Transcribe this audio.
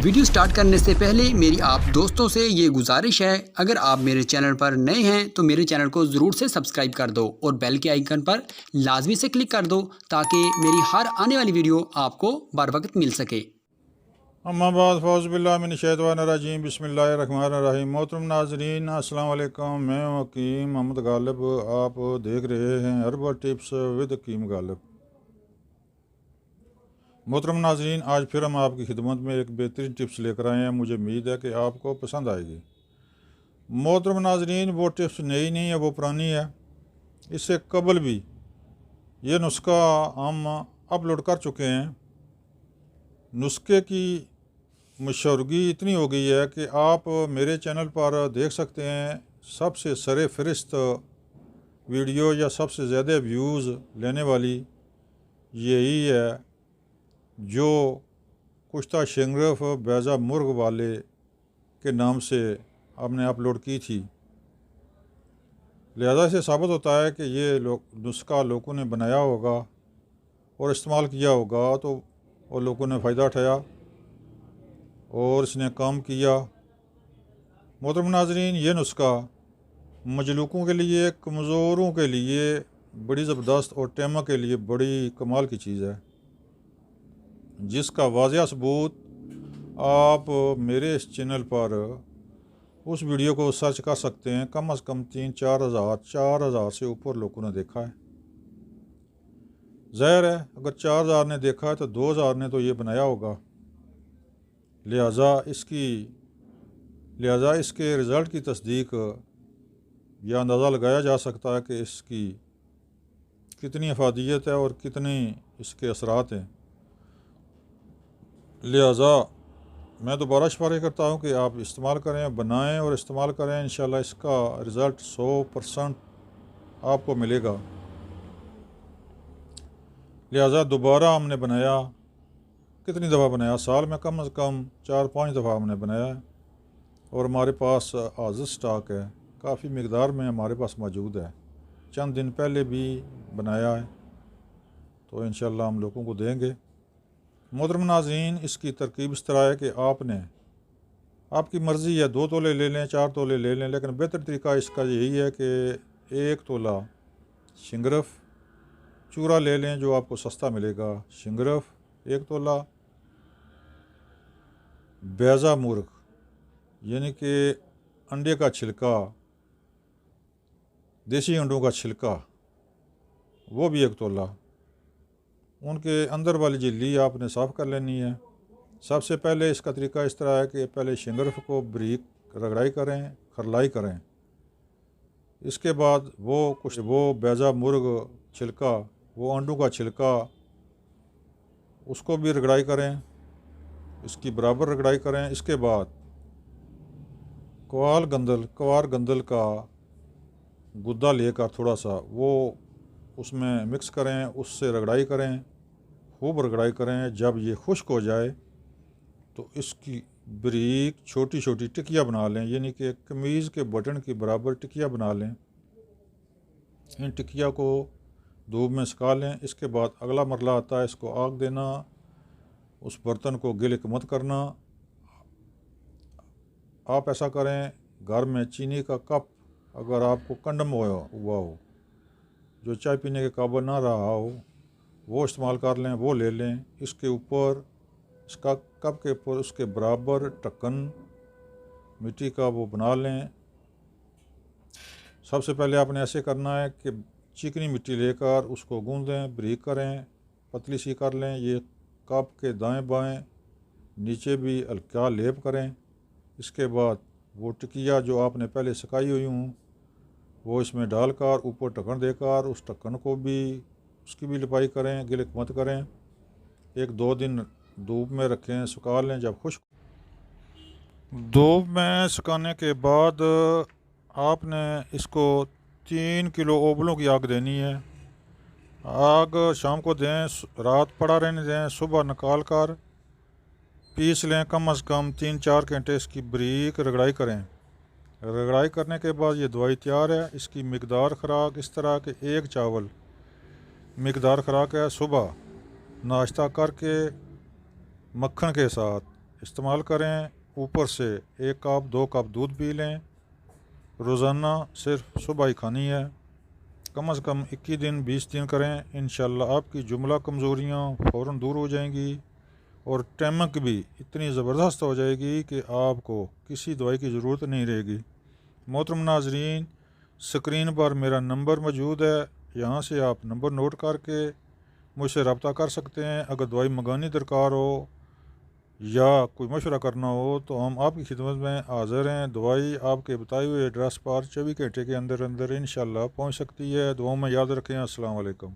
Video start करने से पहले मेरी आप दोस्तों से ये गुजारिश है, अगर आप मेरे चैनल पर नए हैं तो मेरे चैनल को ज़रूर से सब्सक्राइब कर दो और बेल के आइकन पर लाजमी से क्लिक कर दो ताकि मेरी हर आने वाली वीडियो आपको बर वक्त मिल सके। अम्माबाद फ़ौज़बिल्लाहिमिनश्शैतानिर्रजीम बिस्मिल्लाहिर्रहमानिर्रहीम। मोहतरम नाज़रीन अस्सलाम वालेकुम। मैं हकीम मोहम्मद गालिब, आप देख रहे हैं हर्बल टिप्स विद हकीम गालिब। मोहतरम नाज़रीन, आज फिर हम आपकी खिदमत में एक बेहतरीन टिप्स लेकर आए हैं। मुझे उम्मीद है कि आपको पसंद आएगी। मोहतरम नाज़रीन, वो टिप्स नई नहीं है, वो पुरानी है। इससे कबल भी ये नुस्खा हम अपलोड कर चुके हैं। नुस्खे की मशहूरी इतनी हो गई है कि आप मेरे चैनल पर देख सकते हैं सबसे सरे फहरिस्त वीडियो या सबसे ज़्यादा व्यूज़ लेने वाली यही है जो कुश्ता शिंगरफ बैज़ा मुर्ग वाले के नाम से आपने अपलोड की थी। लिहाजा से साबित होता है कि ये नुस्खा लोगों ने बनाया होगा और इस्तेमाल किया होगा तो और लोगों ने फ़ायदा उठाया और इसने काम किया। मोहतरम नाज़रीन, ये नुस्खा मजलूकों के लिए, कमज़ोरों के लिए बड़ी ज़बरदस्त और टेमा के लिए बड़ी कमाल की चीज़ है, जिसका वाज़िया सबूत आप मेरे इस चैनल पर उस वीडियो को सर्च कर सकते हैं। कम से कम 3-4 हज़ार से ऊपर लोगों ने देखा है। ज़ाहिर है अगर 4,000 ने देखा है तो 2,000 ने तो ये बनाया होगा। लिहाजा इसके रिज़ल्ट की तस्दीक या अंदाज़ा लगाया जा सकता है कि इसकी कितनी अफादियत है और कितने इसके असरात हैं। लिहाजा मैं दोबारा सिफारिश करता हूँ कि आप इस्तेमाल करें, बनाएं और इस्तेमाल करें। इंशाल्लाह इसका रिज़ल्ट 100% आपको मिलेगा। लिहाजा दोबारा हमने बनाया, कितनी दफ़ा बनाया, साल में कम से कम 4-5 दफ़ा हमने बनाया है और हमारे पास हाज़िर स्टॉक है, काफ़ी मकदार में हमारे पास मौजूद है। चंद दिन पहले भी बनाया है तो इंशाल्लाह हम लोगों को देंगे। मोहतरम नाज़रीन, इसकी तरकीब इस तरह है कि आपकी मर्ज़ी है 2 तोले ले लें, 4 तोले ले लें, लेकिन बेहतर तरीका इसका यही है कि 1 तोला शिंगरफ चूरा ले लें जो आपको सस्ता मिलेगा। शिंगरफ 1 तोला, बैज़ा मुर्ग यानी कि अंडे का छिलका, देसी अंडों का छिलका, वो भी 1 तोला। उनके अंदर वाली झिल्ली आपने साफ़ कर लेनी है। सबसे पहले इसका तरीका इस तरह है कि पहले शिंगरफ को बारीक रगड़ाई करें, खरलाई करें। इसके बाद वो बैज़ा मुर्ग छिलका, वो अंडों का छिलका, उसको भी रगड़ाई करें, इसकी बराबर रगड़ाई करें। इसके बाद कवार गंदल का गुद्दा लेकर थोड़ा सा वो उसमें मिक्स करें, उससे रगड़ाई करें, खूब रगड़ाई करें। जब ये खुश्क हो जाए तो इसकी बारीक छोटी छोटी टिकिया बना लें, यानी कि कमीज़ के बटन की बराबर टिकिया बना लें। इन टिकिया को धूप में सुखा लें। इसके बाद अगला मरला आता है इसको आग देना, उस बर्तन को गिलिक मत करना। आप ऐसा करें, घर में चीनी का कप अगर आपको कंडम हुआ हो, जो चाय पीने के काबिल ना रहा हो, वो इस्तेमाल कर लें, वो ले लें। इसके ऊपर, इसका कप के ऊपर उसके बराबर ढक्कन मिट्टी का वो बना लें। सबसे पहले आपने ऐसे करना है कि चिकनी मिट्टी लेकर उसको गूंदें, बारीक करें, पतली सी कर लें। ये कप के दाएं बाएं नीचे भी हल्का लेप करें। इसके बाद वो टिकिया जो आपने पहले सुखाई हुई हूँ वो इसमें डालकर ऊपर ढक्कन देकर उस ढक्कन को भी उसकी भी लिपाई करें, गिलिक मत करें। 1-2 दिन धूप में रखें, सुखा लें। जब खुश्क धूप में सुखाने के बाद आपने इसको 3 किलो ओबलों की आग देनी है। आग शाम को दें, रात पड़ा रहने दें, सुबह निकाल कर पीस लें। कम से कम 3-4 घंटे इसकी बारीक रगड़ाई करें। रगड़ाई करने के बाद ये दवाई तैयार है। इसकी मकदार खुराक इस तरह के 1 चावल मकदार खुराक है। सुबह नाश्ता करके मक्खन के साथ इस्तेमाल करें। ऊपर से 1 कप 2 कप दूध पी लें। रोज़ाना सिर्फ सुबह ही खानी है। कम से कम 21 दिन 20 दिन करें। इंशाल्लाह आपकी जुमला कमज़ोरियाँ फ़ौरन दूर हो जाएंगी और टैमक भी इतनी ज़बरदस्त हो जाएगी कि आपको किसी दवाई की ज़रूरत नहीं रहेगी। मोहतरम नाज़रीन, स्क्रीन पर मेरा नंबर मौजूद है, यहाँ से आप नंबर नोट करके मुझसे रब्ता कर सकते हैं। अगर दवाई मंगानी दरकार हो या कोई मशवरा करना हो तो हम आपकी खिदमत में हाज़िर हैं। दवाई आपके बताए हुए एड्रेस पर 24 घंटे के अंदर अंदर इंशाल्लाह पहुँच सकती है। दुआओं में याद रखें। अस्सलाम वालेकुम।